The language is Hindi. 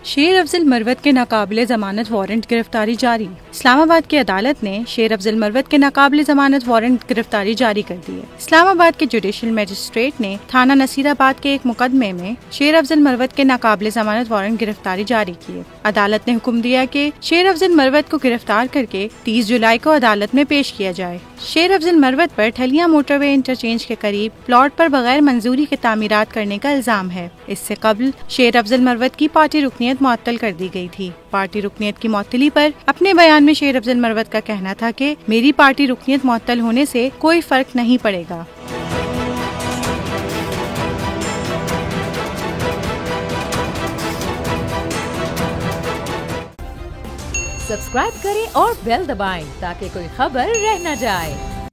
शेर अफजल मरवत के नाकाबिले जमानत वारंट गिरफ्तारी जारी। इस्लामाबाद की अदालत ने शेर अफजल मरवत के नाकाबिले जमानत वारंट गिरफ्तारी जारी कर दी है। इस्लामाबाद के जुडिशल मजिस्ट्रेट ने थाना नसीराबाद के एक मुकदमे में शेर अफजल मरवत के नाकाबिले जमानत वारंट गिरफ्तारी जारी की है। अदालत ने हुक्म दिया कि शेर अफजल मरवत को गिरफ्तार करके 30 जुलाई को अदालत में पेश किया जाए। शेर अफजल मरवत पर ठलिया मोटरवे इंटरचेंज के करीब प्लॉट पर बगैर मंजूरी के तामीरात करने का इल्जाम है। इससे कबल शेर अफजल मरवत की पार्टी रुकनियत मुअत्तल कर दी गई थी। पार्टी रुकनियत की मुअत्तली पर अपने बयान में शेर अफजल मरवत का कहना था कि मेरी पार्टी रुकनियत मुअत्तल होने से कोई फर्क नहीं पड़ेगा। सब्सक्राइब करें और बेल दबाएं ताकि कोई खबर रह न जाए।